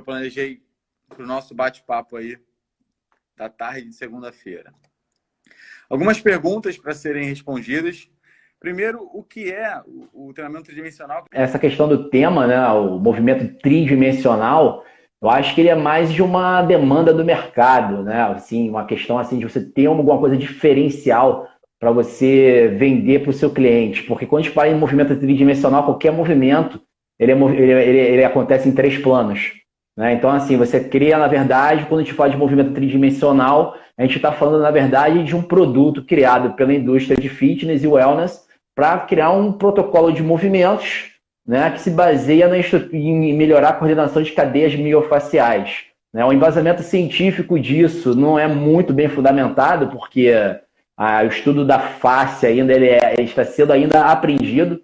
eu planejei para o nosso bate-papo aí da tarde de segunda-feira. Algumas perguntas para serem respondidas. Primeiro, o que é o treinamento tridimensional? Essa questão do tema, né, o movimento tridimensional, eu acho que ele é mais de uma demanda do mercado, né? Assim, uma questão assim de você ter alguma coisa diferencial para você vender para o seu cliente. Porque quando a gente fala em movimento tridimensional, qualquer movimento, ele acontece em 3 planos, né? Então, assim, você cria, na verdade, quando a gente fala de movimento tridimensional, a gente está falando, na verdade, de um produto criado pela indústria de fitness e wellness para criar um protocolo de movimentos, né, que se baseia em melhorar a coordenação de cadeias miofaciais, né? O embasamento científico disso não é muito bem fundamentado, porque o estudo da face ainda ele está sendo ainda aprendido.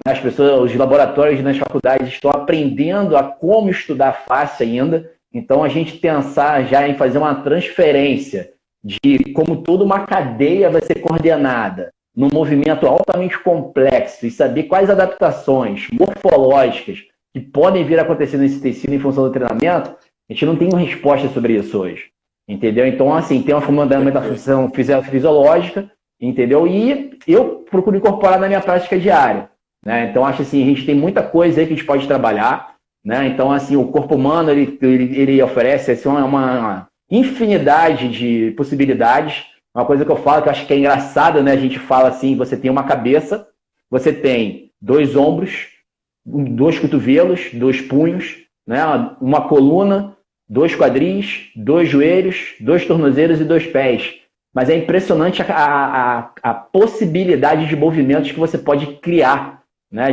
As pessoas, os laboratórios nas faculdades estão aprendendo a como estudar a face ainda. Então, a gente pensar já em fazer uma transferência de como toda uma cadeia vai ser coordenada num movimento altamente complexo e saber quais adaptações morfológicas que podem vir a acontecer nesse tecido em função do treinamento, a gente não tem uma resposta sobre isso hoje, entendeu? Então, assim, tem uma fundamentação fisiológica, entendeu? E eu procuro incorporar na minha prática diária, né? Então, acho assim, a gente tem muita coisa aí que a gente pode trabalhar, né? Então, assim, o corpo humano, ele oferece assim, uma infinidade de possibilidades. Uma coisa que eu falo, que eu acho que é engraçado, né? A gente fala assim, você tem uma cabeça, você tem 2 ombros, 2 cotovelos, 2 punhos, né? Uma coluna, 2 quadris, 2 joelhos, 2 tornozelos e 2 pés. Mas é impressionante a possibilidade de movimentos que você pode criar, né?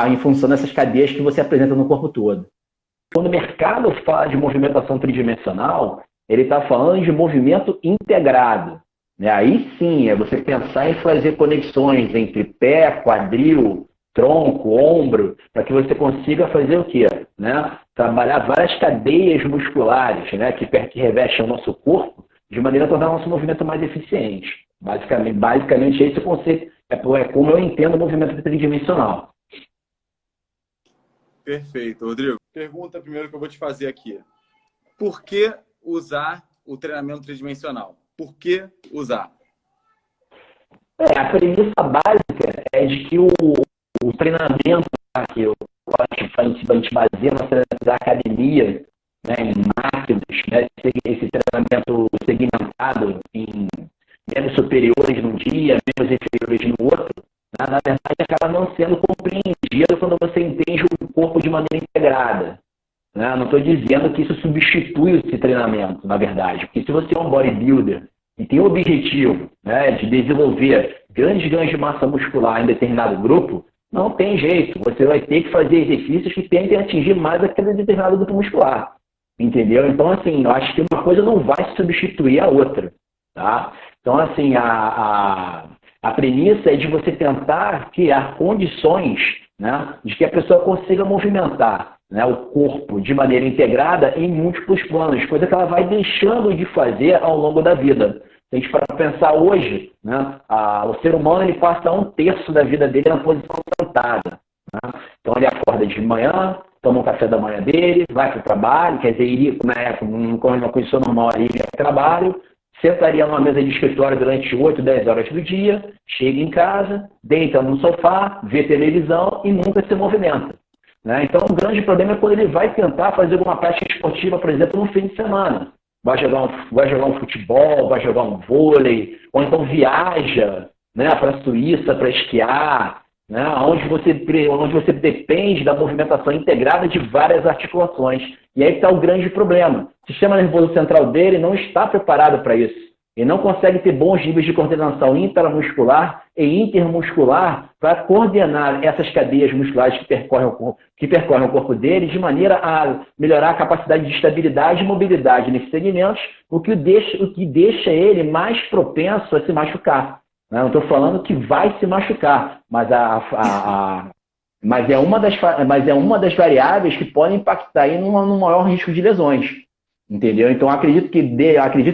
Em função dessas cadeias que você apresenta no corpo todo. Quando o mercado fala de movimentação tridimensional, ele está falando de movimento integrado, né? Aí sim, é você pensar em fazer conexões entre pé, quadril, tronco, ombro, para que você consiga fazer o quê? Né? Trabalhar várias cadeias musculares, né? que revestem o nosso corpo, de maneira a tornar o nosso movimento mais eficiente. Basicamente esse é o conceito, é como eu entendo o movimento tridimensional. Perfeito, Rodrigo. Pergunta primeiro que eu vou te fazer aqui. Por que usar o treinamento tridimensional? Por que usar? A premissa básica é de que o treinamento que eu acho que a gente baseia na academia, né, em máquinas, né, esse treinamento segmentado em membros superiores num dia, membros inferiores no outro, né, na verdade acaba não sendo compreendido quando você entende o corpo de maneira integrada. Não estou dizendo que isso substitui esse treinamento, na verdade, porque se você é um bodybuilder e tem o objetivo, né, de desenvolver grandes ganhos de massa muscular em determinado grupo, não tem jeito, você vai ter que fazer exercícios que tentem atingir mais aquele determinado grupo muscular, entendeu? Então, assim, eu acho que uma coisa não vai substituir a outra, tá? Então, assim, a premissa é de você tentar criar condições, né, de que a pessoa consiga movimentar, né, o corpo de maneira integrada em múltiplos planos, coisa que ela vai deixando de fazer ao longo da vida. Se a gente para pensar hoje, né, o ser humano ele passa 1/3 da vida dele na posição sentada. Né? Então ele acorda de manhã, toma o café da manhã dele, vai para o trabalho, quer dizer, iria, né, numa condição normal, iria para o trabalho, sentaria numa mesa de escritório durante 8, 10 horas do dia, chega em casa, deita no sofá, vê televisão e nunca se movimenta. Né? Então, o grande problema é quando ele vai tentar fazer alguma prática esportiva, por exemplo, no fim de semana. Vai jogar um futebol, vai jogar um vôlei, ou então viaja, né, para a Suíça para esquiar, né, onde você depende da movimentação integrada de várias articulações. E aí está o grande problema. O sistema nervoso central dele não está preparado para isso. Ele não consegue ter bons níveis de coordenação intramuscular e intermuscular para coordenar essas cadeias musculares que percorrem o corpo dele de maneira a melhorar a capacidade de estabilidade e mobilidade nesses segmentos, o que deixa ele mais propenso a se machucar. Não estou falando que vai se machucar, mas é uma das variáveis que podem impactar aí no maior risco de lesões. Entendeu? Então, acredito que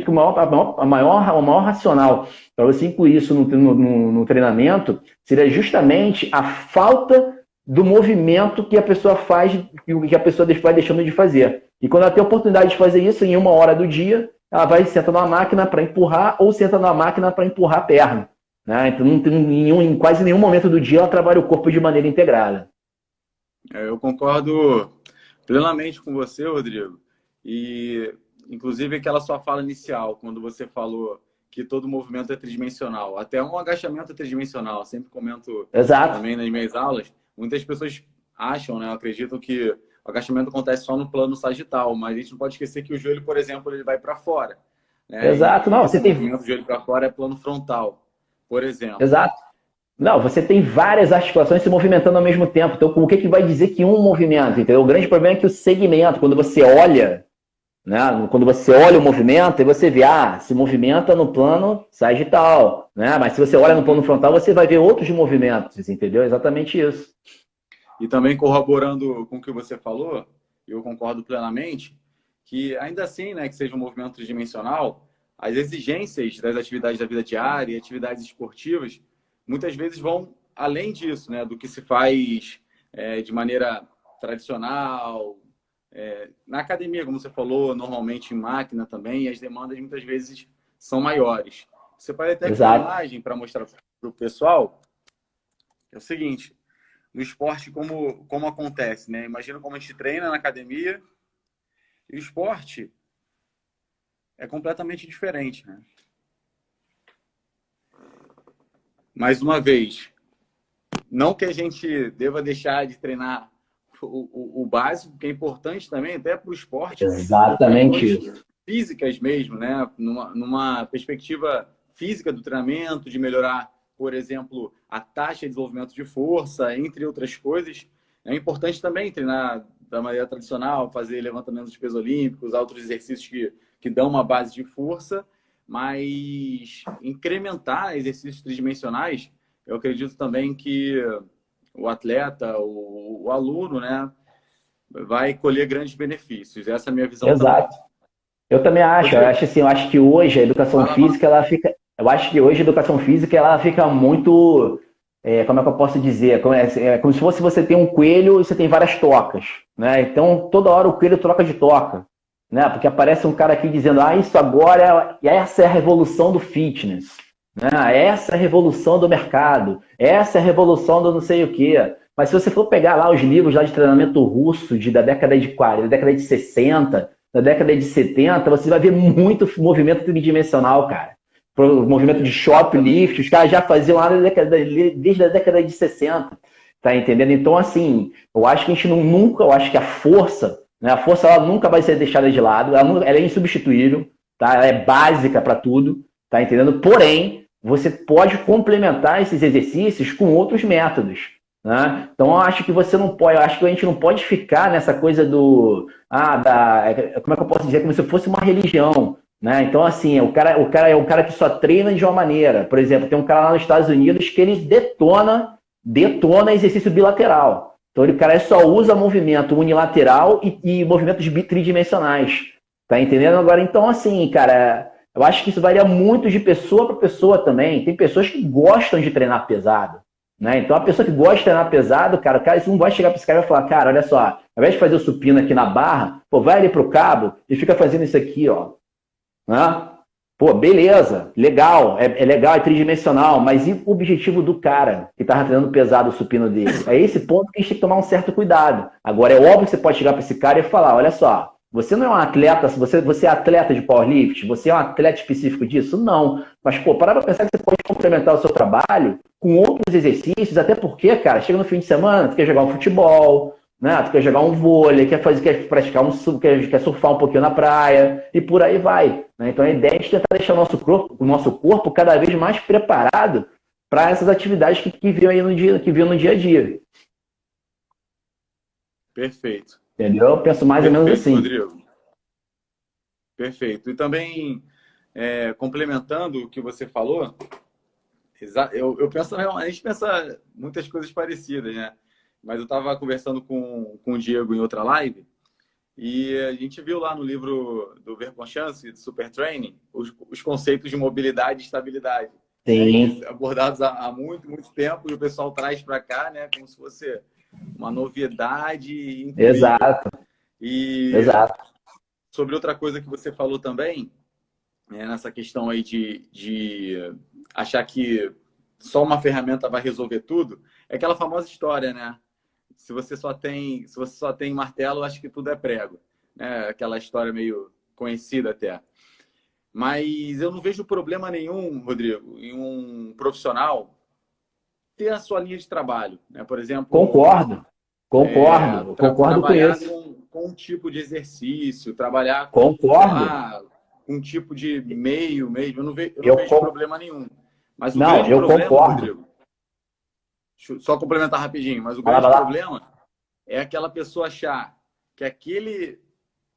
o maior racional para você incluir isso no treinamento seria justamente a falta do movimento que a pessoa faz, que a pessoa vai deixando de fazer. E quando ela tem a oportunidade de fazer isso em 1 hora do dia, ela vai e senta numa máquina para empurrar ou senta numa máquina para empurrar a perna. Né? Então, não tem em quase nenhum momento do dia ela trabalha o corpo de maneira integrada. Eu concordo plenamente com você, Rodrigo. E, inclusive, aquela sua fala inicial, quando você falou que todo movimento é tridimensional. Até um agachamento é tridimensional. Eu sempre comento Exato. também nas minhas aulas. Muitas pessoas acham, né, acreditam que o agachamento acontece só no plano sagital, mas a gente não pode esquecer que o joelho, por exemplo, ele vai para fora. Né? Exato. E Não, esse você tem. movimento do joelho para fora é plano frontal, por exemplo. Exato. Não, você tem várias articulações se movimentando ao mesmo tempo. Então, o que, que vai dizer que um movimento? Entendeu? O grande problema é que o segmento, quando você olha, né, quando você olha o movimento, e você vê, se movimenta no plano sagital, né? Mas se você olha no plano frontal, você vai ver outros movimentos, entendeu? Exatamente isso. E também corroborando com o que você falou, eu concordo plenamente, que ainda assim, né, que seja um movimento tridimensional, as exigências das atividades da vida diária e atividades esportivas, muitas vezes vão além disso, né, do que se faz de maneira tradicional, na academia, como você falou, normalmente em máquina também, e as demandas muitas vezes são maiores. Você pode até criar uma Exato. imagem para mostrar para o pessoal, é o seguinte, no esporte como acontece, né? Imagina como a gente treina na academia e o esporte é completamente diferente, né? Mais uma vez, não que a gente deva deixar de treinar o básico, que é importante também, até para o esporte, por Exatamente questões isso. físicas mesmo, né? Numa perspectiva física do treinamento, de melhorar, por exemplo, a taxa de desenvolvimento de força, entre outras coisas. É importante também treinar da maneira tradicional, fazer levantamentos de peso olímpicos, outros exercícios que dão uma base de força, mas incrementar exercícios tridimensionais, eu acredito também que o atleta, o aluno, né, vai colher grandes benefícios. Essa é a minha visão também. Exato. Eu também acho. Eu Rodrigo, acho assim, eu acho que hoje a educação fala lá. física, ela fica. Eu acho que hoje a educação física ela fica muito. Como é que eu posso dizer? É como se fosse você tem um coelho e você tem várias tocas. Né? Então, toda hora o coelho troca de toca. Né? Porque aparece um cara aqui dizendo, isso agora essa é a revolução do fitness. Né? Essa é a revolução do mercado. Essa é a revolução do não sei o quê. Mas se você for pegar lá os livros lá de treinamento russo da década de 40, da década de 60, da década de 70, você vai ver muito movimento tridimensional, cara. Movimento de shoplift, os caras já faziam lá desde a década de 60, tá entendendo? Então, assim, eu acho que a gente nunca, eu acho que a força, né, a força ela nunca vai ser deixada de lado, ela é insubstituível, tá? Ela é básica para tudo, tá entendendo? Porém, você pode complementar esses exercícios com outros métodos. Né? Então, eu acho que você não pode, eu acho que a gente não pode ficar nessa coisa como é que eu posso dizer, como se fosse uma religião, né? Então, assim, o cara é um cara que só treina de uma maneira. Por exemplo, tem um cara lá nos Estados Unidos que ele detona exercício bilateral. Então, o cara só usa movimento unilateral e movimentos tridimensionais. Tá entendendo? Agora, então, assim, cara, eu acho que isso varia muito de pessoa para pessoa também. Tem pessoas que gostam de treinar pesado. Né? Então, a pessoa que gosta de treinar pesado, cara, isso não vai chegar para esse cara e falar, cara, olha só, ao invés de fazer o supino aqui na barra, vai ali pro cabo e fica fazendo isso aqui, ó. Né? Pô, beleza, legal, é legal, é tridimensional, mas e o objetivo do cara que tá treinando pesado o supino dele? É esse ponto que a gente tem que tomar um certo cuidado. Agora, é óbvio que você pode chegar para esse cara e falar, olha só, você não é um atleta, você é atleta de powerlift, você é um atleta específico disso? Não. Mas, pô, para pensar que você pode complementar o seu trabalho com outros exercícios, até porque, cara, chega no fim de semana, tu quer jogar um futebol, né? Tu quer jogar um vôlei, quer praticar quer surfar um pouquinho na praia, e por aí vai. Né? Então a ideia é tentar deixar o nosso corpo cada vez mais preparado para essas atividades que viam aí no dia a dia. Perfeito. Entendeu? Eu penso mais ou menos assim. Rodrigo. Perfeito. E também, complementando o que você falou, eu penso, a gente pensa muitas coisas parecidas, né? Mas eu estava conversando com o Diego em outra live e a gente viu lá no livro do Verconchance, de Super Training, os conceitos de mobilidade e estabilidade. Sim. Né, abordados há muito, muito tempo e o pessoal traz para cá, né? Como se fosse uma novidade incrível. Exato. E Exato. sobre outra coisa que você falou também, nessa questão aí de achar que só uma ferramenta vai resolver tudo, é aquela famosa história, né? Se você só tem martelo, acho que tudo é prego, né? Aquela história meio conhecida até. Mas eu não vejo problema nenhum, Rodrigo, em um profissional ter a sua linha de trabalho, né? Por exemplo, Concordo, concordo com trabalhar isso. com um tipo de exercício, trabalhar, sei Concordo. lá, com um tipo de meio mesmo. Eu não Eu, vejo con- problema nenhum. Mas o não, grande eu problema, concordo. Rodrigo, deixa eu só complementar rapidinho, mas o Vai lá, grande vai lá. problema é aquela pessoa achar que aquele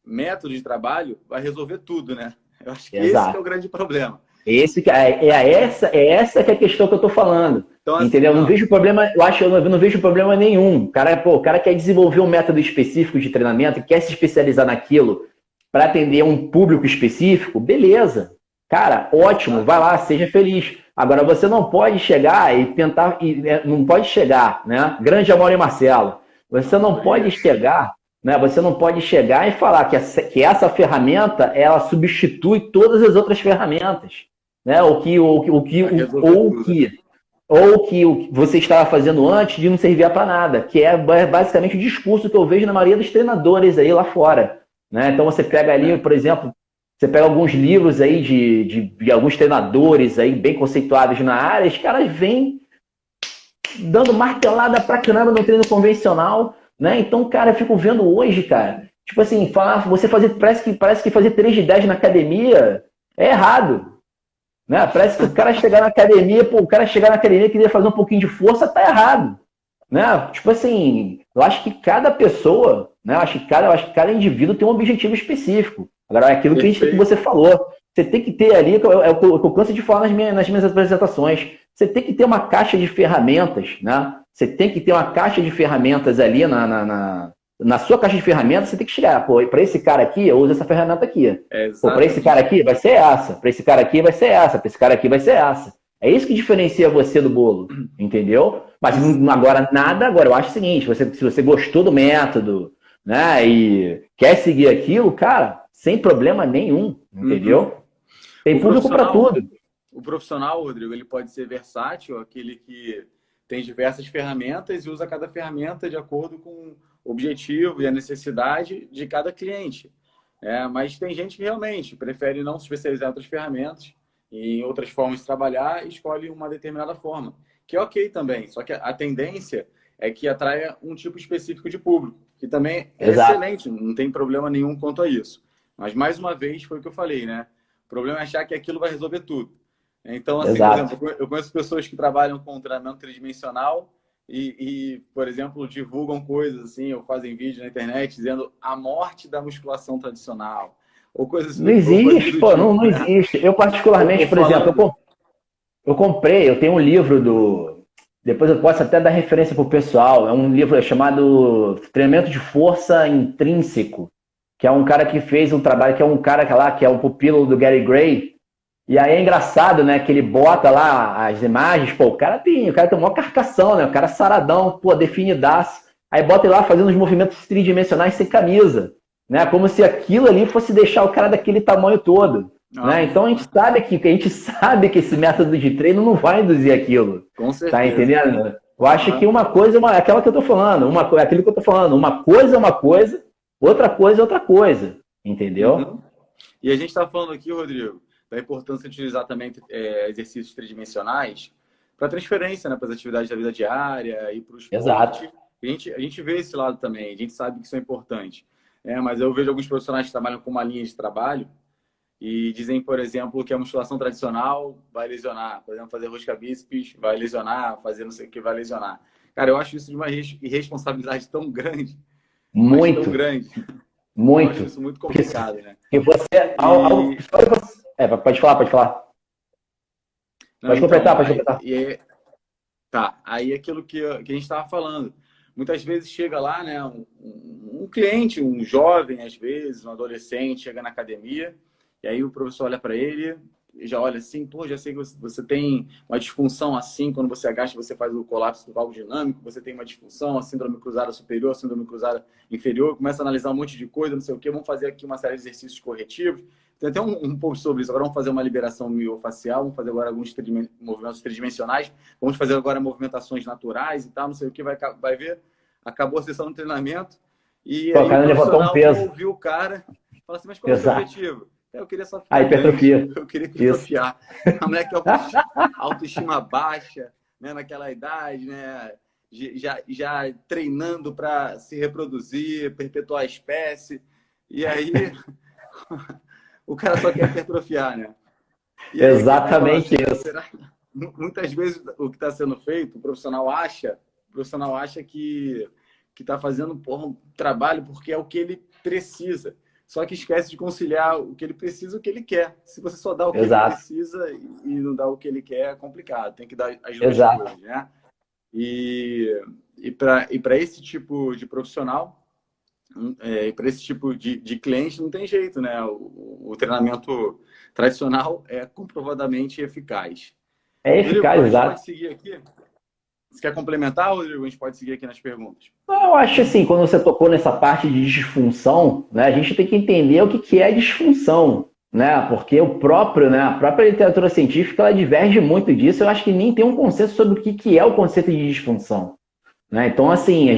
método de trabalho vai resolver tudo, né? Eu acho que esse que é o Exato. grande problema. Esse, é essa que é a questão que eu tô falando. Então, assim, Entendeu? Eu não ó, vejo problema, eu não vejo problema nenhum. O cara quer desenvolver um método específico de treinamento e quer se especializar naquilo para atender um público específico, beleza. Cara, ótimo, vai lá, exatamente. seja feliz. Agora, você não pode chegar e tentar, não pode chegar, né? Grande Amor e Marcelo. Você não pode Isso. chegar, né? Você não pode chegar e falar que essa ferramenta ela substitui todas as outras ferramentas, né? Vai resolver tudo. Ou que o que você estava fazendo antes de não servir para nada, que é basicamente o discurso que eu vejo na maioria dos treinadores aí lá fora, né? Então você pega ali, É. por exemplo, você pega alguns livros aí de alguns treinadores aí bem conceituados na área, os caras vêm dando martelada pra caramba no treino convencional, né? Então, cara, eu fico vendo hoje, cara, tipo assim, você fazer, parece que fazer 3 de 10 na academia é errado, né? Parece que o cara chegar na academia, pô, o cara chegar na academia e querer fazer um pouquinho de força, tá errado, né? Tipo assim, eu acho que cada pessoa, né? Eu acho que cada indivíduo tem um objetivo específico. Agora, é aquilo que você Perfeito. falou. Você tem que ter ali, é o que eu canso de falar nas minhas apresentações. Você tem que ter uma caixa de ferramentas, né? Você tem que ter uma caixa de ferramentas ali na sua caixa de ferramentas. Você tem que chegar, pô, para esse cara aqui, eu uso essa ferramenta aqui. É Pô, para esse cara exatamente aqui vai ser essa, para esse cara aqui vai ser essa, para esse cara aqui vai ser essa. É isso que diferencia você do bolo, entendeu? Mas isso. agora eu acho o seguinte, se você gostou do método, né, e quer seguir aquilo, cara, sem problema nenhum, Uhum. entendeu? Tem O público para profissional, tudo. o profissional, Rodrigo, ele pode ser versátil, aquele que tem diversas ferramentas e usa cada ferramenta de acordo com o objetivo e a necessidade de cada cliente. Mas tem gente que realmente prefere não se especializar em outras ferramentas e em outras formas de trabalhar e escolhe uma determinada forma, que é ok também. Só que a tendência é que atraia um tipo específico de público, que também é Exato, excelente, não tem problema nenhum quanto a isso. Mas, mais uma vez, foi o que eu falei, né? O problema é achar que aquilo vai resolver tudo. Então, assim, por exato. exemplo, eu conheço pessoas que trabalham com treinamento tridimensional por exemplo, divulgam coisas assim, ou fazem vídeo na internet dizendo a morte da musculação tradicional, Não ou coisas existe, do pô, não, tipo, não né? existe. Eu Ou particularmente, por exemplo, falando, eu comprei, eu tenho um livro do. Depois eu posso até dar referência pro pessoal. É um livro chamado Treinamento de Força Intrínseco, que é um cara que fez um trabalho, que é um cara que lá, que é o pupilo do Gary Gray. E aí é engraçado, né, que ele bota lá as imagens, pô, o cara tem uma carcação, né, o cara saradão, pô, definidaço. Aí bota ele lá fazendo os movimentos tridimensionais sem camisa, né, como se aquilo ali fosse deixar o cara daquele tamanho todo, né? Então a gente sabe que esse método de treino não vai induzir aquilo, com tá certeza. entendendo? Eu acho que Aham. uma coisa é aquela que eu tô falando, aquilo que eu tô falando, uma coisa é uma coisa, outra coisa é outra coisa, entendeu? Uhum. E a gente está falando aqui, Rodrigo, da importância de utilizar também exercícios tridimensionais para transferência, né, para as atividades da vida diária e para o Exato. esporte. A gente vê esse lado também, a gente sabe que isso é importante. Mas eu vejo alguns profissionais que trabalham com uma linha de trabalho e dizem, por exemplo, que a musculação tradicional vai lesionar. Por exemplo, fazer rosca bíceps vai lesionar, fazer não sei o que vai lesionar. Cara, eu acho isso de uma irresponsabilidade tão grande, mas tão Muito, grande. Eu acho muito. isso muito Porque, complicado, né? porque você. E, Pode falar, pode falar. não, Pode então, completar, pode completar. tá, aí aquilo que a gente estava falando. Muitas vezes chega lá, né, um cliente, um jovem, às vezes, um adolescente, chega na academia, e aí o professor olha para ele, já olha assim, pô, já sei que você tem uma disfunção assim, quando você agacha, você faz o colapso do valgo dinâmico, você tem uma disfunção, a síndrome cruzada superior, a síndrome cruzada inferior, começa a analisar um monte de coisa, não sei o quê, vamos fazer aqui uma série de exercícios corretivos. Tem até um post sobre isso. Agora vamos fazer uma liberação miofacial, vamos fazer agora alguns movimentos tridimensionais, vamos fazer agora movimentações naturais e tal, não sei o que, vai ver. Acabou a sessão de treinamento e aí o profissional ouviu o cara e fala assim, mas qual é o seu objetivo? Eu queria só ficar hipertrofia. Eu queria hipertrofiar. A mulher que autoestima baixa, né, naquela idade, né, já treinando para se reproduzir, perpetuar a espécie. E aí o cara só quer hipertrofiar, né? E aí, exatamente isso. Muitas vezes o que está sendo feito, o profissional acha que está fazendo um trabalho porque é o que ele precisa. Só que esquece de conciliar o que ele precisa e o que ele quer. Se você só dá o que ele precisa e não dá o que ele quer, é complicado. Tem que dar as duas coisas, né? E para esse tipo de profissional, para esse tipo de cliente, não tem jeito, né? O treinamento tradicional é comprovadamente eficaz. É eficaz, Rodrigo, exato. A gente pode seguir aqui. Você quer complementar, Rodrigo? A gente pode seguir aqui nas perguntas. Eu acho assim, quando você tocou nessa parte de disfunção, né, a gente tem que entender o que é disfunção, né? Porque o próprio, né, a própria literatura científica ela diverge muito disso. Eu acho que nem tem um consenso sobre o que é o conceito de disfunção. Né? Então, assim,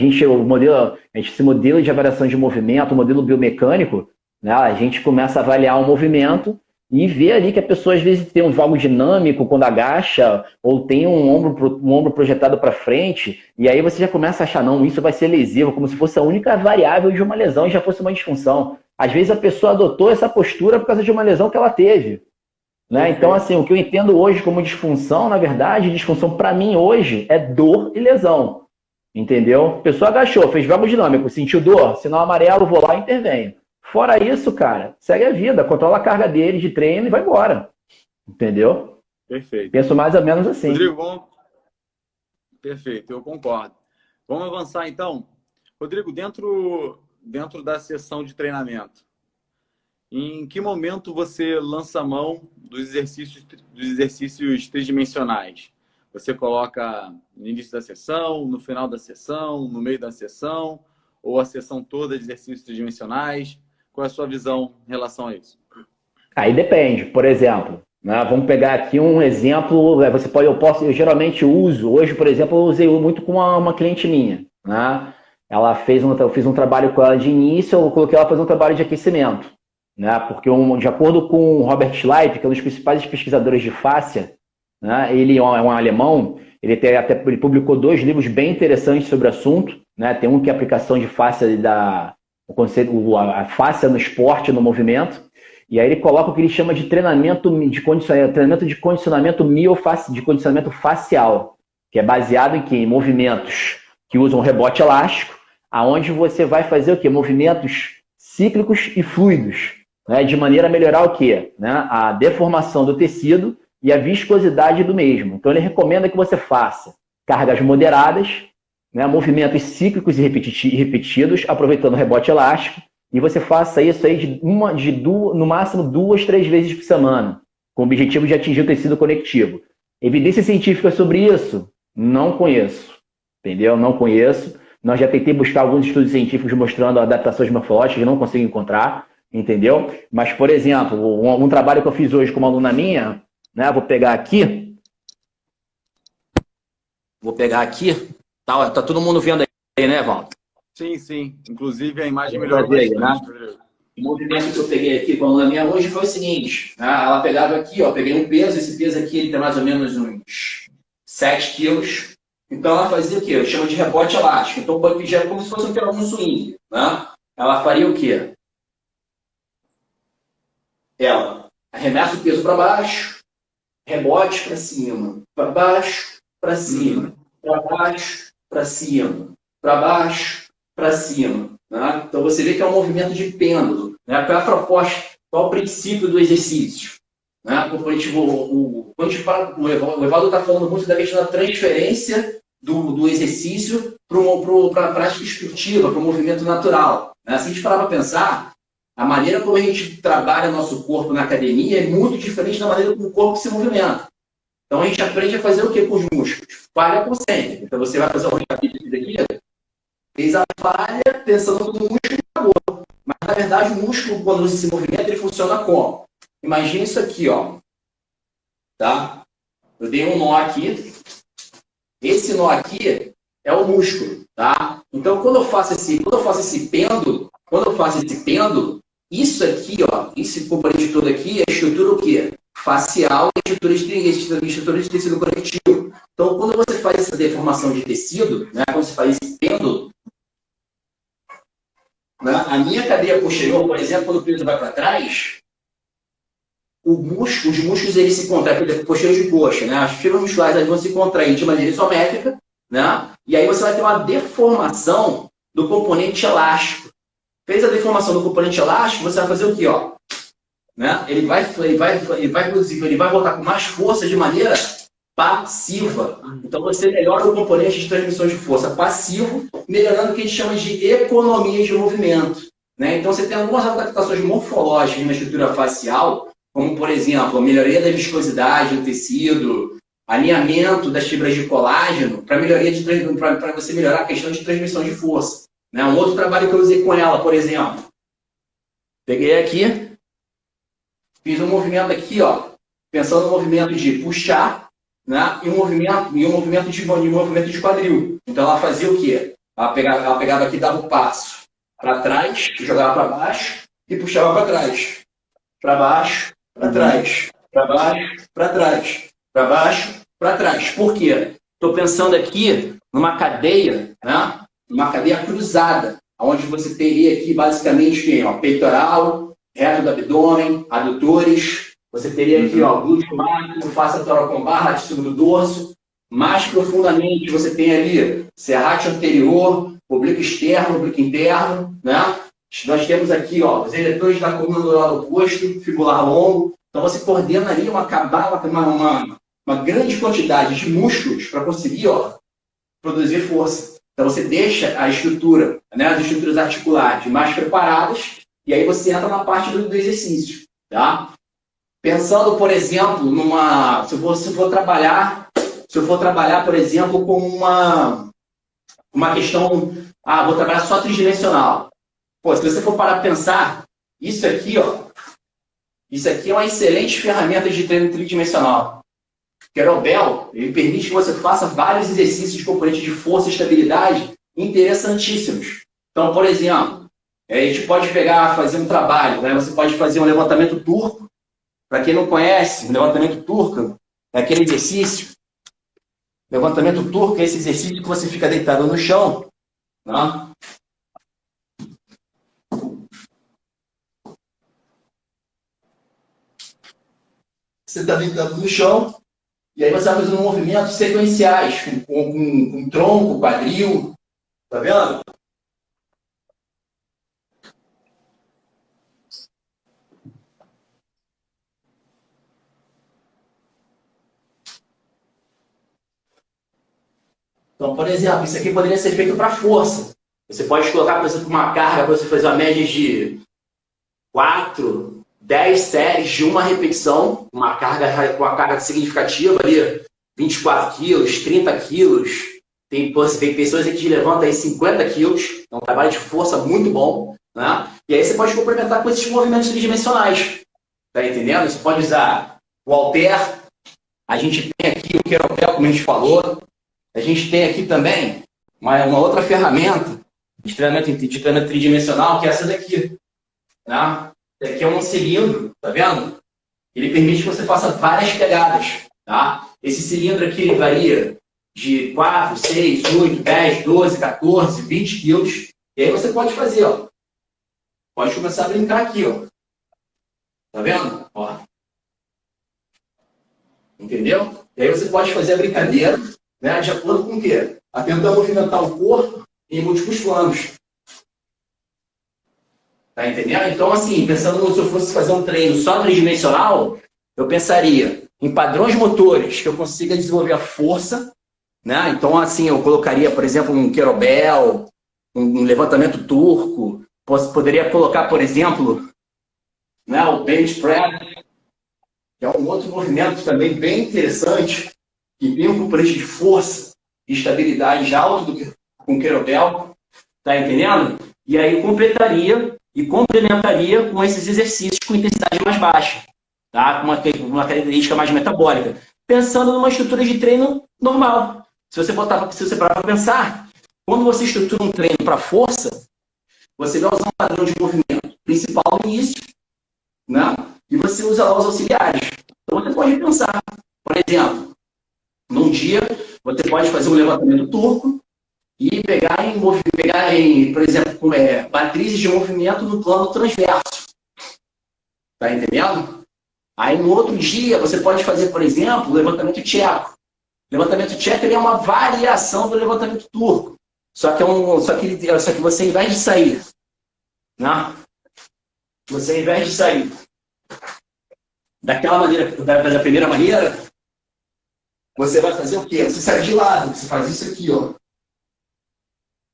esse modelo de avaliação de movimento, o modelo biomecânico, né, a gente começa a avaliar o movimento e vê ali que a pessoa às vezes tem um valgo dinâmico quando agacha, ou tem um ombro projetado para frente, e aí você já começa a achar, não, isso vai ser lesivo, como se fosse a única variável de uma lesão e já fosse uma disfunção. Às vezes a pessoa adotou essa postura por causa de uma lesão que ela teve. Né? Então, assim, o que eu entendo hoje como disfunção, na verdade, disfunção para mim hoje é dor e lesão. Entendeu? A pessoa agachou, fez valgo dinâmico, sentiu dor, sinal amarelo, vou lá e intervenho. Fora isso, cara, segue a vida, controla a carga dele de treino e vai embora. Entendeu? Perfeito. Penso mais ou menos assim. Rodrigo, perfeito, eu concordo. Vamos avançar então. Rodrigo, dentro da sessão de treinamento, em que momento você lança a mão dos exercícios tridimensionais? Você coloca no início da sessão, no final da sessão, no meio da sessão, ou a sessão toda de exercícios tridimensionais? Qual é a sua visão em relação a isso? Aí depende. Por exemplo, né, vamos pegar aqui um exemplo. Eu geralmente uso, hoje, por exemplo, eu usei muito com uma cliente minha. Né? Eu fiz um trabalho com ela de início, eu coloquei ela fazer um trabalho de aquecimento. Né? Porque, de acordo com o Robert Schleip, que é um dos principais pesquisadores de fáscia, né? Ele é um alemão, ele publicou 2 livros bem interessantes sobre o assunto. Né? Tem um que é a aplicação de fáscia a fáscia no esporte, no movimento. E aí ele coloca o que ele chama de treinamento de condicionamento de condicionamento facial, que é baseado em quê? Em movimentos que usam rebote elástico, aonde você vai fazer o quê? Movimentos cíclicos e fluidos, né? De maneira a melhorar o quê? Né? A deformação do tecido e a viscosidade do mesmo. Então ele recomenda que você faça cargas moderadas, né, movimentos cíclicos e repetidos, aproveitando o rebote elástico, e você faça isso aí no máximo 2, 3 vezes por semana, com o objetivo de atingir o tecido conectivo. Evidência científica sobre isso? Não conheço. Entendeu? Não conheço. Nós já tentei buscar alguns estudos científicos mostrando adaptações morfológicas, não consigo encontrar. Entendeu? Mas, por exemplo, um trabalho que eu fiz hoje com uma aluna minha, né, vou pegar aqui. Tá todo mundo vendo aí, né, Valdo? Sim, sim. Inclusive a imagem melhorou bastante. Né? O movimento que eu peguei aqui com a aluna minha hoje foi o seguinte. Né? Ela pegava aqui, ó, peguei um peso. Esse peso aqui ele tem mais ou menos uns 7 quilos. Então ela fazia o quê? Eu chamo de rebote elástico. Então o banco gera como se fosse um swing. Né? Ela faria o quê? Ela arremessa o peso para baixo, rebote para cima, para baixo, para cima, para baixo, para cima, para baixo, para cima. Né? Então você vê que é um movimento de pêndulo. Né? Qual é a proposta? Qual é o princípio do exercício? Né? O Evaldo está falando muito da questão da transferência do exercício para a prática esportiva, para o movimento natural. Né? Se a gente parar para pensar, A maneira como a gente trabalha nosso corpo na academia é muito diferente da maneira como o corpo se movimenta. Então, a gente aprende a fazer o que com os músculos? Falha concêntrica. Então, você vai fazer um recapitulho daqui, fez a falha, pensando no músculo e acabou. Mas, na verdade, o músculo, quando você se movimenta, ele funciona como? Imagina isso aqui, ó. Tá? Eu dei um nó aqui. Esse nó aqui é o músculo, tá? Então, quando eu faço esse pêndulo, isso aqui, ó, esse componente todo aqui é estrutura o quê? Facial e estrutura de tecido conectivo. Então, quando você faz essa deformação de tecido, né, quando você faz esse pêndulo, né, a minha cadeia posterior, por exemplo, quando o peso vai para trás, os músculos eles se contraem, posterior de coxa, né? As fibras musculares elas vão se contrair de maneira isométrica, né? E aí você vai ter uma deformação do componente elástico. Fez a deformação do componente elástico, você vai fazer o quê, ó? Né? Ele vai voltar com mais força de maneira passiva. Então você melhora o componente de transmissão de força passivo, melhorando o que a gente chama de economia de movimento, né? Então você tem algumas adaptações morfológicas na estrutura facial, como, por exemplo, a melhoria da viscosidade do tecido, alinhamento das fibras de colágeno, para você melhorar a questão de transmissão de força. Né? Um outro trabalho que eu usei com ela, por exemplo, peguei aqui, fiz um movimento aqui, ó, pensando no movimento de puxar, né? E um movimento de quadril. Então ela fazia o quê? Ela pegava aqui, dava um passo para trás, jogava para baixo e puxava para trás. Para baixo, para trás, para baixo, para trás, para baixo, para trás. Por quê? Estou pensando aqui numa cadeia, né? Uma cadeia cruzada, onde você teria aqui basicamente ó, peitoral, reto do abdômen, adutores. Você teria aqui ó, glúteo máximo, face toracombar, latíssimo do dorso. Mais profundamente você tem ali serrátil anterior, oblíquo externo, oblíquo interno, né? Nós temos aqui ó, os eletores da coluna do lado oposto, fibular longo. Então você coordena ali uma grande quantidade de músculos para conseguir ó, produzir força. Então você deixa a estrutura, né, as estruturas articulares mais preparadas e aí você entra na parte do exercício. Tá? Pensando, por exemplo, se eu for trabalhar, por exemplo, com uma questão, vou trabalhar só tridimensional. Pô, se você for parar para pensar, isso aqui é uma excelente ferramenta de treino tridimensional. O kettlebell, ele permite que você faça vários exercícios de componente de força e estabilidade interessantíssimos. Então, por exemplo, a gente pode fazer um trabalho, né? Você pode fazer um levantamento turco. Para quem não conhece, o levantamento turco é aquele exercício. Levantamento turco é esse exercício que você fica deitado no chão, né? Você está deitado no chão, e aí você vai fazendo movimentos sequenciais, com tronco, quadril, tá vendo? Então, por exemplo, isso aqui poderia ser feito para força. Você pode colocar, por exemplo, uma carga para você fazer uma média de 4, 10 séries de uma repetição, uma carga significativa ali, 24 quilos, 30 quilos. Tem pessoas que levantam aí 50 quilos, é um trabalho de força muito bom. Né? E aí você pode complementar com esses movimentos tridimensionais. Tá entendendo? Você pode usar o halter, a gente tem aqui o kettlebell, como a gente falou. A gente tem aqui também uma outra ferramenta de treinamento tridimensional, que é essa daqui. Né? Esse aqui é um cilindro, tá vendo? Ele permite que você faça várias pegadas. Tá? Esse cilindro aqui ele varia de 4, 6, 8, 10, 12, 14, 20 quilos. E aí você pode fazer, ó. Pode começar a brincar aqui, ó. Tá vendo? Ó. Entendeu? E aí você pode fazer a brincadeira, né, de acordo com o quê? A tentar movimentar o corpo em múltiplos planos. Tá entendendo? Então, assim, pensando se eu fosse fazer um treino só tridimensional, eu pensaria em padrões motores que eu consiga desenvolver a força, né? Então, assim, eu colocaria, por exemplo, um kettlebell, um levantamento turco, Poderia colocar, por exemplo, né, o bench press, que é um outro movimento também bem interessante, que tem um componente de força e estabilidade alto do que com kettlebell, tá entendendo? E aí completaria e complementaria com esses exercícios com intensidade mais baixa, tá? Com uma característica mais metabólica, pensando numa estrutura de treino normal. Se você parar para pensar, quando você estrutura um treino para força, você vai usar um padrão de movimento principal no início, né? E você usa lá os auxiliares. Então você pode pensar, por exemplo, num dia você pode fazer um levantamento turco e pegar por exemplo, matrizes de movimento no plano transverso. Tá entendendo? Aí no outro dia você pode fazer, por exemplo, o levantamento tcheco. O levantamento tcheco ele é uma variação do levantamento turco. Só que você, ao invés de sair, né? Você, ao invés de sair daquela maneira, da primeira maneira, você vai fazer o quê? Você sai de lado, você faz isso aqui, ó.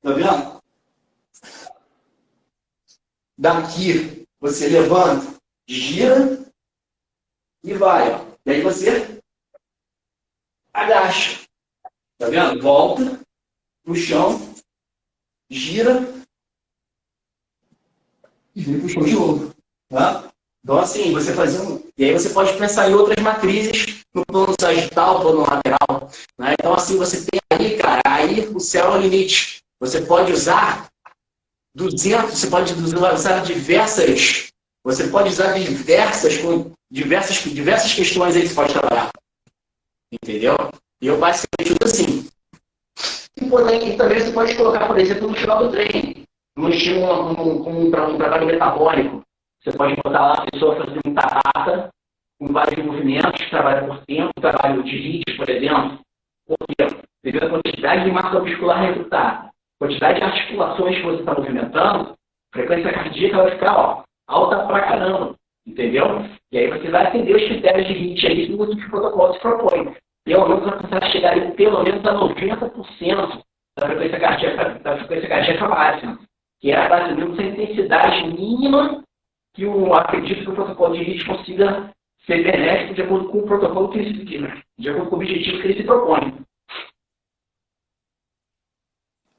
Tá vendo? Daqui, você levanta, gira e vai, ó. E aí você agacha. Tá vendo? Volta pro chão, gira e vem pro chão de novo. Tá? Então, assim, você e aí você pode pensar em outras matrizes no plano sagital, plano lateral. Né? Então, assim, você tem aí, cara, aí o céu é o limite. Você pode usar 200, você pode usar diversas, com diversas questões aí que você pode trabalhar. Entendeu? E eu basicamente uso assim. E também você pode colocar, por exemplo, no final do treino, no estilo como um trabalho metabólico. Você pode botar lá a pessoa fazendo muita rata, com vários movimentos, trabalho por tempo, trabalho de HIIT, por exemplo. Porque, devido à quantidade de massa muscular recrutada, quantidade de articulações que você está movimentando, a frequência cardíaca vai ficar alta pra caramba. Entendeu? E aí você vai atender os critérios de HIIT aí que o protocolo se propõe. Pelo menos vai precisar chegar ali, pelo menos a 90% da frequência cardíaca máxima, que é basicamente a intensidade mínima que eu acredito que o protocolo de HIIT consiga ser benéfico de acordo com o protocolo que ele se, de acordo com o objetivo que ele se propõe.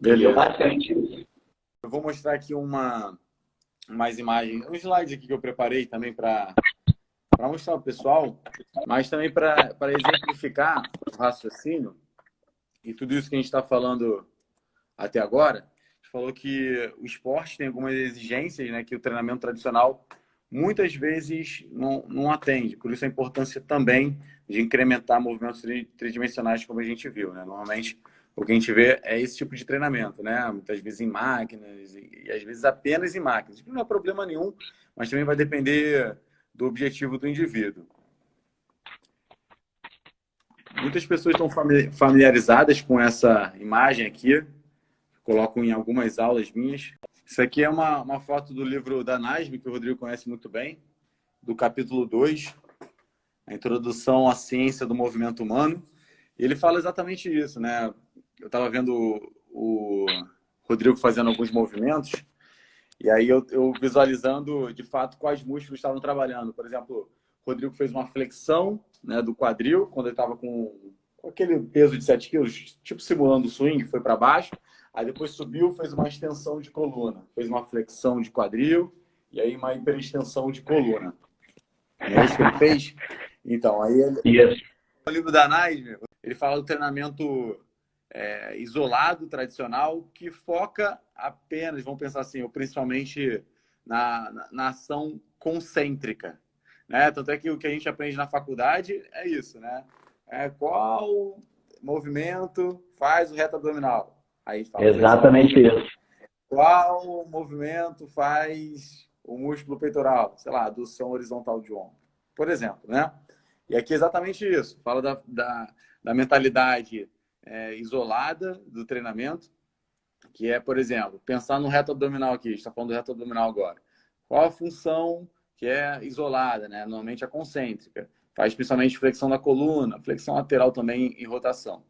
Beleza. Basicamente isso. Eu vou mostrar aqui mais imagens, uns slides aqui que eu preparei também para mostrar ao pessoal, mas também para exemplificar o raciocínio e tudo isso que a gente está falando até agora. A gente falou que o esporte tem algumas exigências, né, que o treinamento tradicional muitas vezes não atende. Por isso a importância também de incrementar movimentos tridimensionais, como a gente viu, né? Normalmente o que a gente vê é esse tipo de treinamento, né? Muitas vezes em máquinas e às vezes apenas em máquinas. Isso não é problema nenhum, mas também vai depender do objetivo do indivíduo. Muitas pessoas estão familiarizadas com essa imagem aqui, coloco em algumas aulas minhas. Isso aqui é uma foto do livro da NASM, que o Rodrigo conhece muito bem, do capítulo 2, a introdução à ciência do movimento humano. E ele fala exatamente isso, né? Eu estava vendo o Rodrigo fazendo alguns movimentos, e aí eu visualizando, de fato, quais músculos estavam trabalhando. Por exemplo, o Rodrigo fez uma flexão, né, do quadril, quando ele estava com aquele peso de 7 quilos, tipo simulando o swing, foi para baixo. Aí depois subiu, fez uma extensão de coluna. Fez uma flexão de quadril e aí uma hiperextensão de coluna. É isso que ele fez? Então, aí no livro da NASM, ele fala do treinamento isolado, tradicional, que foca apenas, vamos pensar assim, ou principalmente na ação concêntrica. Né? Tanto é que o que a gente aprende na faculdade é isso, né? Qual movimento faz o reto abdominal? Aí fala, exatamente isso. Qual movimento faz o músculo peitoral? Sei lá, adução horizontal de ombro, por exemplo, né? E aqui é exatamente isso. Fala da mentalidade isolada do treinamento, que é, por exemplo, pensar no reto abdominal aqui. A gente está falando do reto abdominal agora. Qual a função que é isolada, né? Normalmente é concêntrica. Faz principalmente flexão da coluna, flexão lateral também em rotação.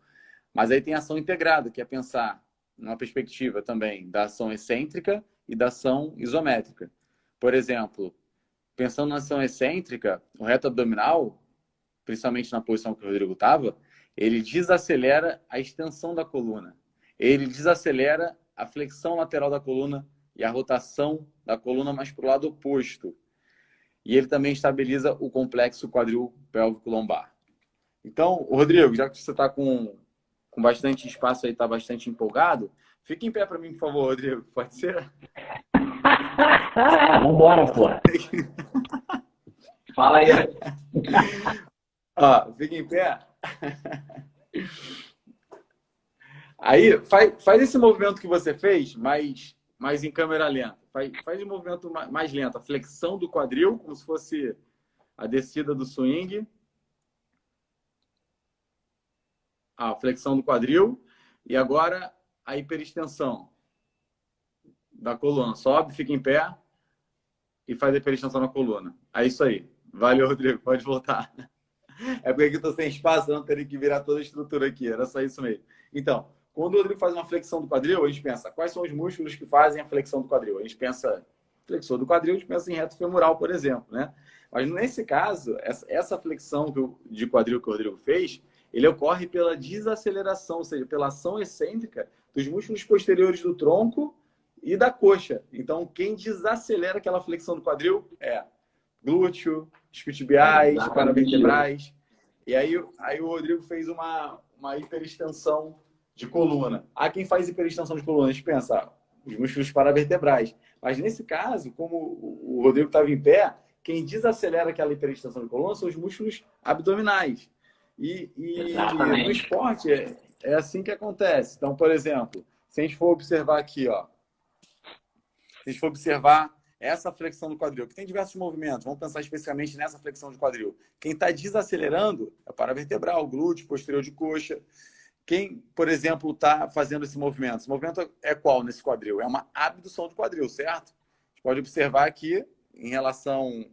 Mas aí tem ação integrada, que é pensar numa perspectiva também da ação excêntrica e da ação isométrica. Por exemplo, pensando na ação excêntrica, o reto abdominal, principalmente na posição que o Rodrigo estava, ele desacelera a extensão da coluna. Ele desacelera a flexão lateral da coluna e a rotação da coluna mais para o lado oposto. E ele também estabiliza o complexo quadril pélvico lombar. Então, Rodrigo, já que você está com bastante espaço aí, está bastante empolgado, fique em pé para mim, por favor, Rodrigo. Pode ser? Vambora, pô. Fala aí. Ó, fique em pé. Aí, faz esse movimento que você fez, mas em câmera lenta. Faz um movimento mais lento. A flexão do quadril, como se fosse a descida do swing. A flexão do quadril. E agora a hiperextensão da coluna. Sobe, fica em pé e faz a hiperextensão na coluna. É isso aí. Valeu, Rodrigo. Pode voltar. É porque aqui eu estou sem espaço, eu não teria que virar toda a estrutura aqui. Era só isso mesmo. Então, quando o Rodrigo faz uma flexão do quadril, a gente pensa, quais são os músculos que fazem a flexão do quadril? A gente pensa, flexor do quadril, a gente pensa em reto femoral, por exemplo, né? Mas nesse caso, essa flexão de quadril que o Rodrigo fez, ele ocorre pela desaceleração, ou seja, pela ação excêntrica dos músculos posteriores do tronco e da coxa. Então, quem desacelera aquela flexão do quadril é glúteo, isquiotibiais, paravertebrais. E aí o Rodrigo fez uma hiperextensão de coluna. Quem faz hiperextensão de coluna? A gente pensa, os músculos paravertebrais. Mas nesse caso, como o Rodrigo estava em pé, quem desacelera aquela hiperextensão de coluna são os músculos abdominais. E no esporte é assim que acontece. Então, por exemplo, se a gente for observar aqui, ó, se a gente for observar essa flexão do quadril, que tem diversos movimentos, vamos pensar especificamente nessa flexão de quadril. Quem está desacelerando é o paravertebral, o glúteo, posterior de coxa. Quem, por exemplo, está fazendo esse movimento? Esse movimento é qual nesse quadril? É uma abdução de quadril, certo? A gente pode observar aqui, em relação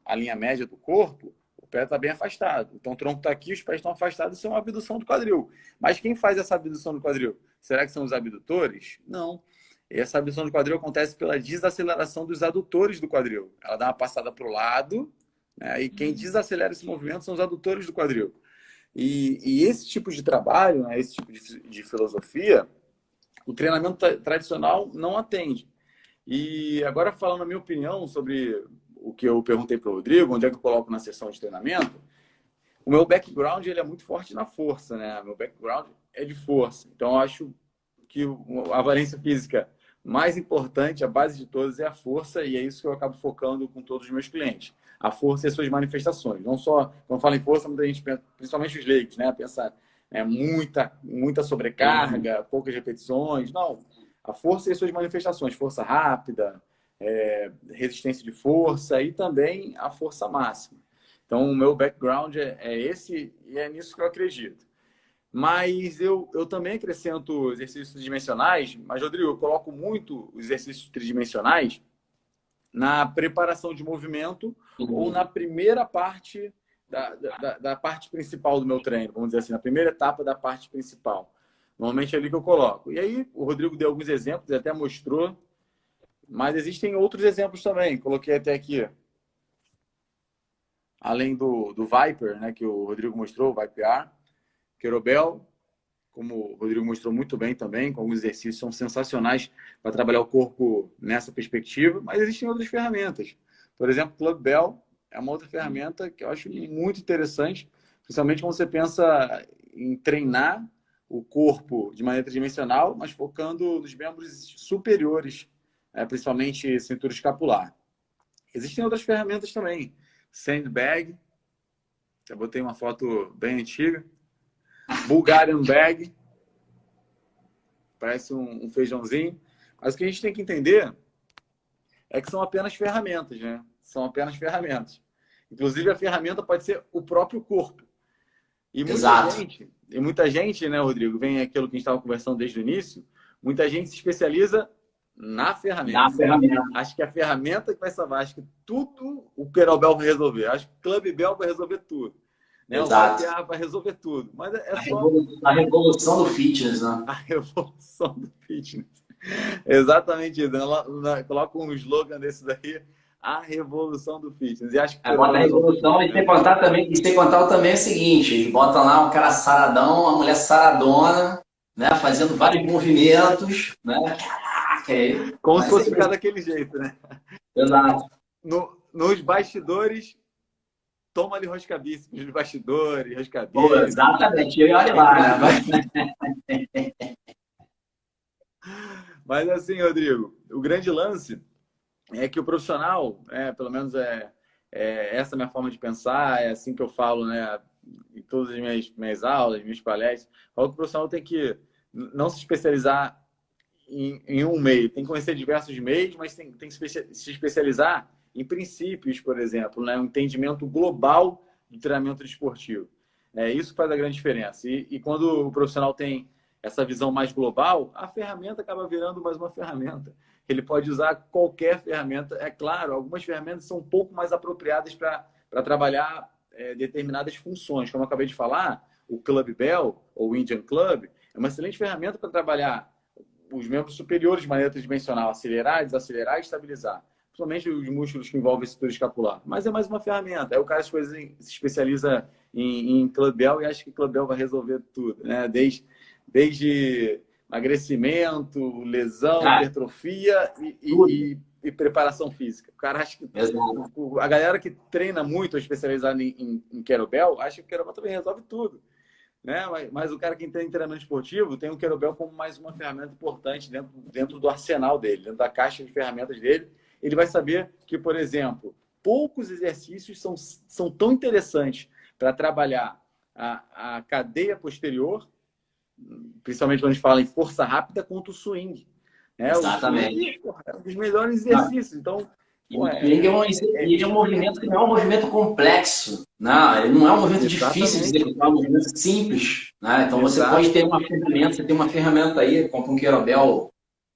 à linha média do corpo, o pé está bem afastado. Então, o tronco está aqui, os pés estão afastados, isso é uma abdução do quadril. Mas quem faz essa abdução do quadril? Será que são os abdutores? Não. Essa abdução do quadril acontece pela desaceleração dos adutores do quadril. Ela dá uma passada para o lado, né? E quem desacelera esse movimento são os adutores do quadril. E esse tipo de trabalho, né, esse tipo de filosofia, o treinamento tradicional não atende. E agora, falando a minha opinião sobre o que eu perguntei para o Rodrigo, onde é que eu coloco na sessão de treinamento, o meu background ele é muito forte na força, né? O meu background é de força. Então, eu acho que a valência física mais importante, a base de todas, é a força, e é isso que eu acabo focando com todos os meus clientes. A força e as suas manifestações. Não só, quando fala em força, muita gente pensa, principalmente os leigos, né? Pensa muita sobrecarga, poucas repetições. Não. A força e as suas manifestações. Força rápida, resistência de força e também a força máxima. Então, o meu background é esse e é nisso que eu acredito. Mas eu também acrescento exercícios tridimensionais, mas, Rodrigo, eu coloco muito os exercícios tridimensionais na preparação de movimento ou na primeira parte da parte principal do meu treino, vamos dizer assim, na primeira etapa da parte principal. Normalmente é ali que eu coloco. E aí, o Rodrigo deu alguns exemplos, ele até mostrou, mas existem outros exemplos também. Coloquei até aqui, além do Viper, né, que o Rodrigo mostrou, o Viper, Kettlebell, como o Rodrigo mostrou muito bem também, com alguns exercícios são sensacionais para trabalhar o corpo nessa perspectiva, mas existem outras ferramentas. Por exemplo, Club Bell é uma outra ferramenta que eu acho muito interessante, principalmente quando você pensa em treinar o corpo de maneira tridimensional, mas focando nos membros superiores, principalmente cintura escapular. Existem outras ferramentas também. Sandbag, eu botei uma foto bem antiga. Bulgarian Bag, parece um feijãozinho. Mas o que a gente tem que entender é que são apenas ferramentas, né? São apenas ferramentas. Inclusive, a ferramenta pode ser o próprio corpo. E muita gente, né, Rodrigo, vem aquilo que a gente estava conversando desde o início, muita gente se especializa na ferramenta. Acho que a ferramenta que vai salvar. Acho que tudo o Kettlebell vai resolver. Acho que o Club Bell vai resolver tudo. Né? Exato. O vai resolver tudo. Mas a revolução do fitness, né? A revolução do fitness. Exatamente isso. Coloca um slogan desse daí, a revolução do fitness. E acho que Aí bota a revolução e sem contar também é o seguinte, eles botam lá um cara saradão, uma mulher saradona, né, fazendo vários movimentos, né? Caraca, como se fosse ficar daquele jeito, né? Exato. Nos bastidores, toma ali roscabice, nos bastidores, roscabice. Pô, exatamente, e olha lá, né? Mas assim, Rodrigo, o grande lance é que o profissional, pelo menos essa minha forma de pensar, é assim que eu falo, né, em todas as minhas aulas, minhas palestras, falo que o profissional tem que não se especializar em um meio, tem que conhecer diversos meios, mas tem que se especializar em princípios, por exemplo, né, um entendimento global do treinamento desportivo. Isso que faz a grande diferença. E quando o profissional tem essa visão mais global, a ferramenta acaba virando mais uma ferramenta. Ele pode usar qualquer ferramenta. É claro, algumas ferramentas são um pouco mais apropriadas para trabalhar determinadas funções. Como eu acabei de falar, o Club Bell, ou o Indian Club, é uma excelente ferramenta para trabalhar os membros superiores de maneira tridimensional, acelerar, desacelerar e estabilizar. Principalmente os músculos que envolvem a cintura escapular. Mas é mais uma ferramenta. Aí o cara se especializa em Club Bell e acha que Club Bell vai resolver tudo, né? Desde emagrecimento, lesão, hipertrofia e preparação física. O cara acha que... A galera que treina muito ou especializada em kettlebell, acha que o kettlebell também resolve tudo. Né? Mas o cara que tem treinamento esportivo tem o kettlebell como mais uma ferramenta importante dentro do arsenal dele, dentro da caixa de ferramentas dele. Ele vai saber que, por exemplo, poucos exercícios são tão interessantes para trabalhar a cadeia posterior, principalmente quando a gente fala em força rápida, quanto o swing. Exatamente. O swing é um dos melhores exercícios. Então, o swing é um movimento que não é um movimento complexo. Não, ele não é um movimento difícil de executar, é um movimento simples. Né? Então, você pode ter uma ferramenta, você tem uma ferramenta aí, compra um kettlebell,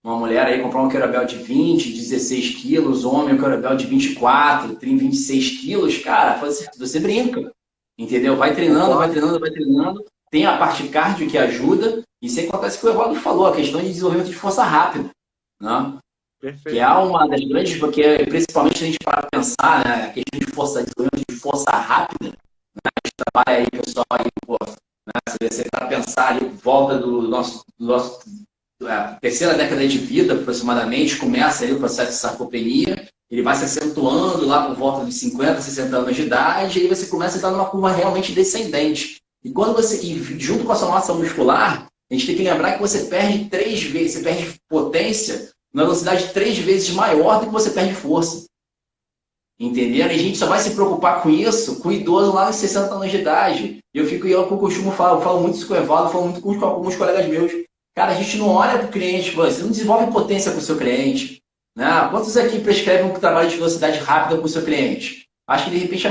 uma mulher aí comprar um kettlebell de 20, 16 quilos, homem um kettlebell de 24, 26 quilos, cara, você brinca, entendeu? Vai treinando, vai treinando, vai treinando. Tem a parte cardio que ajuda, e sem contar isso que o Evaldo falou, a questão de desenvolvimento de força rápida, né? Perfeito. Que é uma das grandes, porque principalmente a gente para pensar, né, a questão de desenvolvimento de força rápida, né, a gente trabalha aí, pessoal, aí, pô, né, se você para pensar ali, volta do nosso terceira década de vida, aproximadamente, começa aí o processo de sarcopenia, ele vai se acentuando lá por volta de 50, 60 anos de idade, e aí você começa a entrar numa curva realmente descendente. E junto com a sua massa muscular, a gente tem que lembrar que você perde 3 vezes, você perde potência na velocidade 3 vezes maior do que você perde força. Entendeu? E a gente só vai se preocupar com isso com o idoso lá nos 60 anos de idade. Eu costumo falar, eu falo muito isso com o Evaldo, eu falo muito com alguns colegas meus. Cara, a gente não olha para o cliente, você não desenvolve potência com o seu cliente. Né? Quantos aqui prescrevem um trabalho de velocidade rápida com o seu cliente? Acho que de repente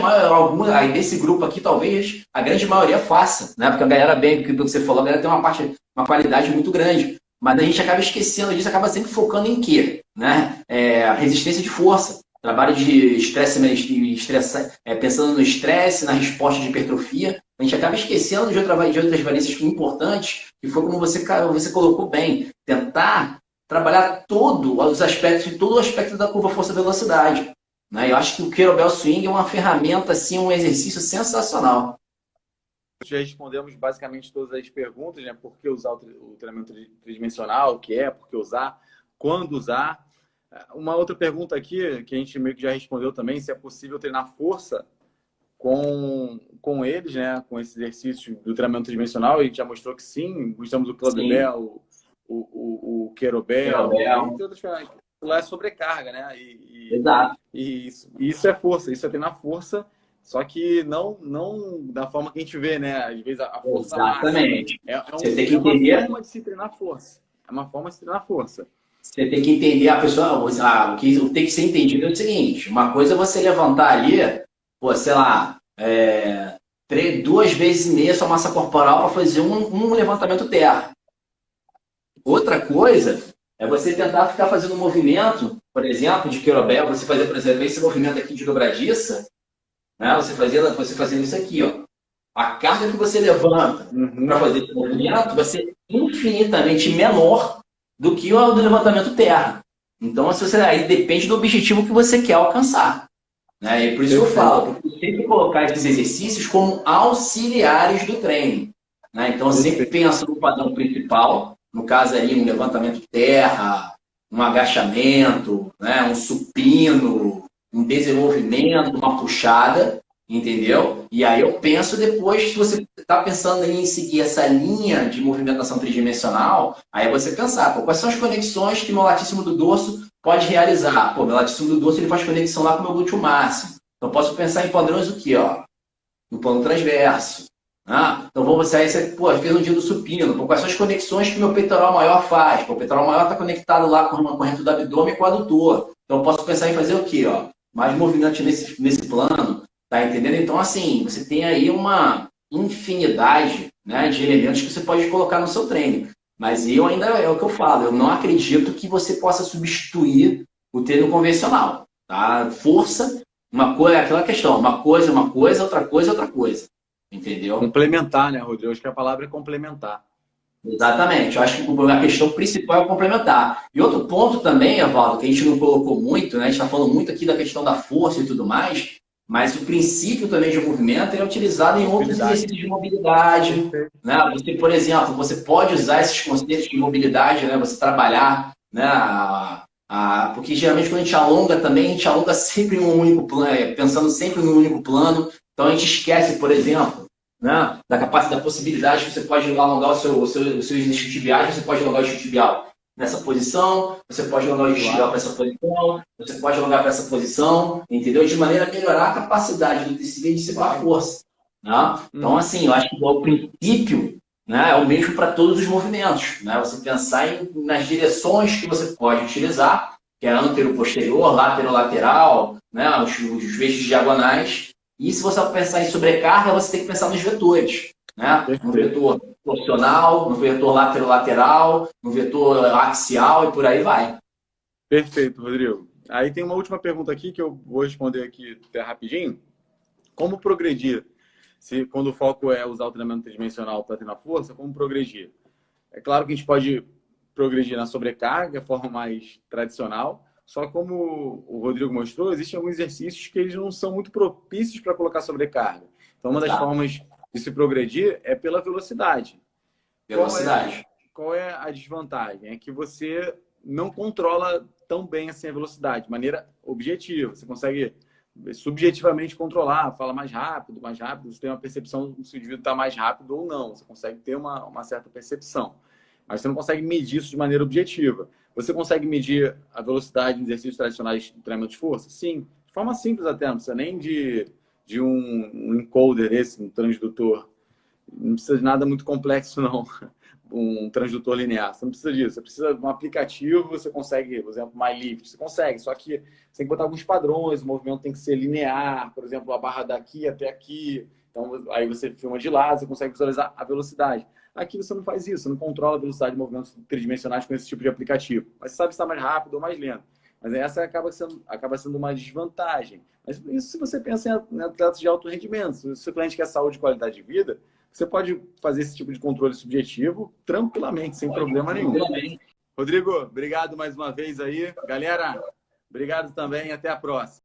aí desse grupo aqui, talvez a grande maioria faça, né? Porque a galera, bem do que você falou, a galera tem uma qualidade muito grande. Mas a gente acaba esquecendo disso, acaba sempre focando em quê? Né? Resistência de força, trabalho de estresse, pensando no estresse, na resposta de hipertrofia. A gente acaba esquecendo de outras valências importantes, que foi como você colocou bem, tentar trabalhar todo o aspecto da curva força-velocidade. Né? Eu acho que o Kettlebell Swing é uma ferramenta, assim, um exercício sensacional. Já respondemos basicamente todas as perguntas, né? Por que usar o treinamento tridimensional, o que é, por que usar, quando usar. Uma outra pergunta aqui, que a gente meio que já respondeu também, se é possível treinar força com eles, né? Com esse exercício do treinamento tridimensional. A gente já mostrou que sim, usamos o Club Bell, o Kettlebell, e outras ferramentas. Lá é sobrecarga, né? Exato. E isso é força, isso é treinar força, só que não da forma que a gente vê, né? Às vezes a força exatamente. Você tem que entender. É uma forma de se treinar força. É uma forma de se treinar força. Você tem que entender a pessoa. O que tem que ser entendido é o seguinte: uma coisa é você levantar ali, sei lá, 2 vezes e meia sua massa corporal para fazer um levantamento terra. Outra coisa é você tentar ficar fazendo um movimento, por exemplo, de kettlebell, você fazer, por exemplo, esse movimento aqui de dobradiça, né? Você fazendo isso aqui, ó. A carga que você levanta para fazer esse movimento vai ser infinitamente menor do que o do levantamento terra. Então, se você, aí depende do objetivo que você quer alcançar. Né? E por isso que eu falo, eu sempre colocar esses exercícios como auxiliares do treino. Né? Então, eu sempre penso no padrão principal, no caso ali, um levantamento de terra, um agachamento, né? Um supino, um desenvolvimento, uma puxada, entendeu? E aí eu penso depois, se você está pensando em seguir essa linha de movimentação tridimensional, aí você pensar, pô, quais são as conexões que meu latíssimo do dorso pode realizar? Pô, meu latíssimo do dorso ele faz conexão lá com o meu glúteo máximo. Então eu posso pensar em padrões do que, ó? No plano transverso. Ah, então aí você fez um dia do supino. Pô, quais são as conexões que meu peitoral maior faz? Pô, o peitoral maior está conectado lá com uma corrente do abdômen e com o adutor. Então eu posso pensar em fazer o quê? Ó? Mais movimento nesse plano. Tá entendendo? Então, assim, você tem aí uma infinidade, né, de elementos que você pode colocar no seu treino. Mas eu ainda, é o que eu falo, eu não acredito que você possa substituir o treino convencional. Tá? Força, uma coisa, aquela questão, uma coisa, outra coisa, outra coisa. Entendeu? Complementar, né, Rodrigo? Acho que a palavra é complementar. Exatamente. Eu acho que a questão principal é o complementar. E outro ponto também, Evaldo, que a gente não colocou muito, né? A gente está falando muito aqui da questão da força e tudo mais, mas o princípio também de movimento é utilizado em outros exercícios de mobilidade. Né? Você, por exemplo, você pode usar esses conceitos de mobilidade, né? Você trabalhar, né? Porque geralmente quando a gente alonga também, a gente alonga sempre em um único plano, pensando sempre no único plano. Então a gente esquece, por exemplo, né? Da capacidade, da possibilidade que você pode alongar os seus isquiotibiais, você pode alongar o isquiotibial nessa posição, você pode alongar o isquiotibial para essa posição, você pode alongar para essa posição, entendeu? De maneira a melhorar a capacidade do tecido de dissipar força. Né? Então, assim, eu acho que o princípio, né, é o mesmo para todos os movimentos. Né? Você pensar nas direções que você pode utilizar, que é antero-posterior, látero-lateral, né, os eixos diagonais. E se você pensar em sobrecarga, você tem que pensar nos vetores. Né? No vetor torsional, no vetor lateral, no vetor axial e por aí vai. Perfeito, Rodrigo. Aí tem uma última pergunta aqui que eu vou responder aqui até rapidinho. Como progredir? Quando o foco é usar o treinamento tridimensional para treinar força, como progredir? É claro que a gente pode progredir na sobrecarga, a forma mais tradicional, só como o Rodrigo mostrou, existem alguns exercícios que eles não são muito propícios para colocar sobrecarga. Então, uma das formas de se progredir é pela velocidade. Velocidade. Qual é a desvantagem? É que você não controla tão bem assim a velocidade, de maneira objetiva. Você consegue subjetivamente controlar, fala mais rápido, você tem uma percepção se o indivíduo está mais rápido ou não. Você consegue ter uma certa percepção. Mas você não consegue medir isso de maneira objetiva. Você consegue medir a velocidade em exercícios tradicionais de treinamento de força? Sim. De forma simples até, não precisa nem de um encoder desse, um transdutor. Não precisa de nada muito complexo, não. Um transdutor linear. Você não precisa disso. Você precisa de um aplicativo, você consegue, por exemplo, MyLift. Você consegue, só que você tem que botar alguns padrões, o movimento tem que ser linear, por exemplo, a barra daqui até aqui. Então, aí você filma de lado, você consegue visualizar a velocidade. Aqui você não faz isso, você não controla a velocidade de movimentos tridimensionais com esse tipo de aplicativo. Mas você sabe se está mais rápido ou mais lento. Mas essa acaba sendo uma desvantagem. Mas isso se você pensa em atletas de alto rendimento. Se o seu cliente quer saúde e qualidade de vida, você pode fazer esse tipo de controle subjetivo tranquilamente, sem problema nenhum. Rodrigo, obrigado mais uma vez aí. Galera, obrigado também e até a próxima.